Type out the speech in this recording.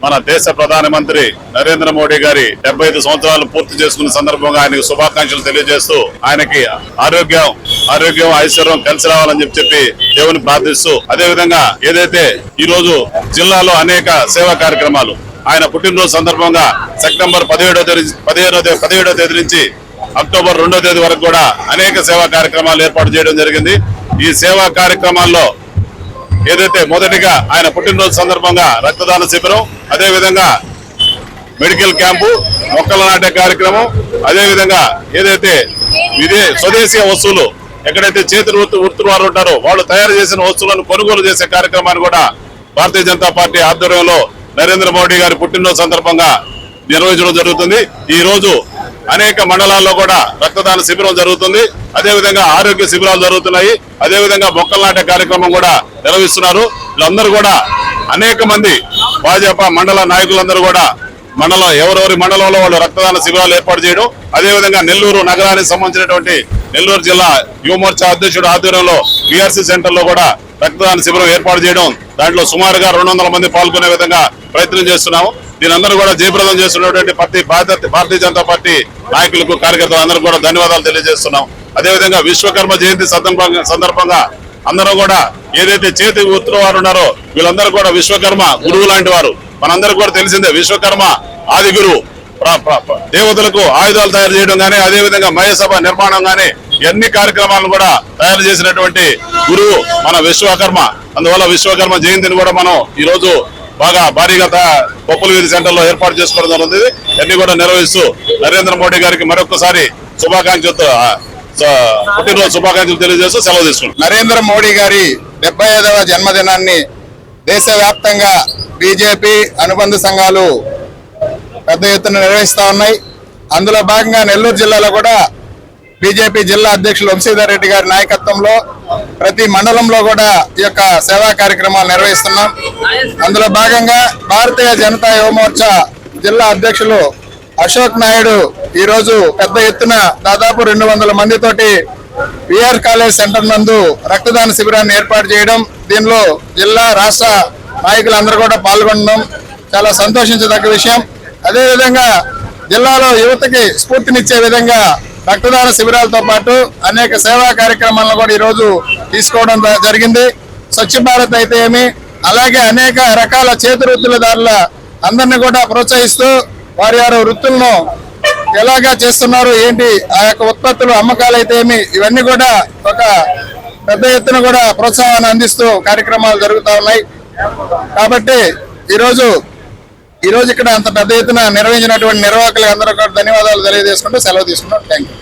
మన దేశ ప్రధానమంత్రి నరేంద్ర మోడీ గారి 75 సంవత్సరాలు పూర్తి చేసుకున్న సందర్భంగా ఆయనకు శుభాకాంక్షలు తెలియజేస్తూ ఆయనకి ఆరోగ్యం ఐశ్వర్యం కలిసి రావాలని చెప్పి దేవుని ప్రార్థిస్తూ, అదే విధంగా ఏదైతే ఈ రోజు జిల్లాలో అనేక సేవా కార్యక్రమాలు ఆయన పుట్టినరోజు సందర్భంగా సెప్టెంబర్ 17వ తేదీ నుంచి అక్టోబర్ 2వ తేదీ వరకు కూడా అనేక సేవా కార్యక్రమాలు ఏర్పాటు చేయడం జరిగింది. ఈ సేవా కార్యక్రమాల్లో ఏదైతే మొదటిగా ఆయన పుట్టినరోజు సందర్భంగా రక్తదాన శిబిరం, అదే విధంగా మెడికల్ క్యాంపు, మొక్కలు నాటే కార్యక్రమం, అదే విధంగా ఏదైతే స్వదేశీయ వస్తువులు ఎక్కడైతే చేతి వృత్తుల వారు ఉంటారో వాళ్ళు తయారు చేసిన వస్తువులను కొనుగోలు చేసే కార్యక్రమాన్ని కూడా భారతీయ జనతా పార్టీ ఆధ్వర్యంలో నరేంద్ర మోడీ గారి పుట్టినరోజు సందర్భంగా నిర్వహించడం జరుగుతుంది. ఈ రోజు అనేక మండలాల్లో కూడా రక్తదాన శిబిరం జరుగుతుంది. అదేవిధంగా ఆరోగ్య శిబిరాలు జరుగుతున్నాయి. అదేవిధంగా మొక్కలు నాటే కార్యక్రమం కూడా నిర్వహిస్తున్నారు. వీళ్ళందరూ కూడా అనేక మంది భాజపా మండల నాయకులందరూ కూడా ఎవరెవరి మండలంలో వాళ్ళు రక్తదాన శిబిరాలు ఏర్పాటు చేయడం, అదేవిధంగా నెల్లూరు నగరానికి సంబంధించినటువంటి నెల్లూరు జిల్లా యువమోర్చా అధ్యక్షుడు ఆధ్వర్యంలో పిఆర్సీ సెంటర్ లో కూడా రక్తదాన శిబిరం ఏర్పాటు చేయడం, దాంట్లో సుమారుగా 200 మంది పాల్గొనే విధంగా ప్రయత్నం చేస్తున్నాము. దీనందరూ కూడా జయప్రదం చేస్తున్నటువంటి భారతీయ జనతా పార్టీ నాయకులకు, కార్యకర్తలు అందరూ కూడా ధన్యవాదాలు తెలియజేస్తున్నాం. అదేవిధంగా విశ్వకర్మ జయంతి సందర్భంగా అందరూ కూడా ఏదైతే చేతి వృత్తుల వారు ఉన్నారో వీళ్ళందరూ కూడా విశ్వకర్మ గురువు లాంటి వారు. మనందరూ కూడా తెలిసిందే, విశ్వకర్మ ఆది గురువు. దేవతలకు ఆయుధాలు తయారు చేయడం కానీ, అదేవిధంగా మయసభ నిర్మాణం కానీ ఎన్ని కార్యక్రమాలను కూడా తయారు చేసినటువంటి గురువు మన విశ్వకర్మ. అందువల్ల విశ్వకర్మ జయంతిని కూడా మనం ఈ రోజు బాగా భారీగా కొప్పులవీధి సెంటర్ లో ఏర్పాటు చేసుకోవడం జరుగుతుంది. అన్ని కూడా నిర్వహిస్తూ నరేంద్ర మోడీ గారికి మరొకసారి పుట్టినరోజు శుభాకాంక్షలు తెలియజేస్తూ సెలవు తీసుకుంటాం. నరేంద్ర మోడీ గారి 75వ జన్మదినాన్ని దేశవ్యాప్తంగా బీజేపీ అనుబంధ సంఘాలు పెద్ద ఎత్తున నిర్వహిస్తా ఉన్నాయి. అందులో భాగంగా నెల్లూరు జిల్లాలో కూడా బీజేపీ జిల్లా అధ్యక్షులు వంశీధర్ రెడ్డి గారి నాయకత్వంలో ప్రతి మండలంలో కూడా ఈ యొక్క సేవా కార్యక్రమాలు నిర్వహిస్తున్నాం. అందులో భాగంగా భారతీయ జనతా యువమోర్చా జిల్లా అధ్యక్షులు అశోక్ నాయుడు ఈ రోజు పెద్ద ఎత్తున దాదాపు 200 మందితోటి విఆర్ కాలేజ్ సెంటర్ నందు రక్తదాన శిబిరాన్ని ఏర్పాటు చేయడం, దీనిలో జిల్లా రాష్ట్ర నాయకులందరూ కూడా పాల్గొనడం చాలా సంతోషించదగ్గ విషయం. అదేవిధంగా జిల్లాలో యువతకి స్ఫూర్తినిచ్చే విధంగా రక్తదాన శిబిరాలతో పాటు అనేక సేవా కార్యక్రమాలను కూడా ఈరోజు తీసుకోవడం జరిగింది. స్వచ్ఛ భారత్ అయితే ఏమి, అలాగే అనేక రకాల చేతి వృత్తులదారుల అందరినీ కూడా ప్రోత్సహిస్తూ వారి వృత్తులను ఎలాగా చేస్తున్నారు ఏంటి, ఆ యొక్క ఉత్పత్తులు అమ్మకాలు అయితే ఏమి, ఇవన్నీ కూడా ఒక పెద్ద ఎత్తున కూడా ప్రోత్సాహాన్ని అందిస్తూ కార్యక్రమాలు జరుగుతూ ఉన్నాయి. కాబట్టి ఈరోజు ఇక్కడ అంత పెద్ద ఎత్తున నిర్వహించినటువంటి నిర్వాహకులకు అందరూ కూడా ధన్యవాదాలు తెలియజేసుకుంటూ సెలవు తీసుకుంటాం. Thank you.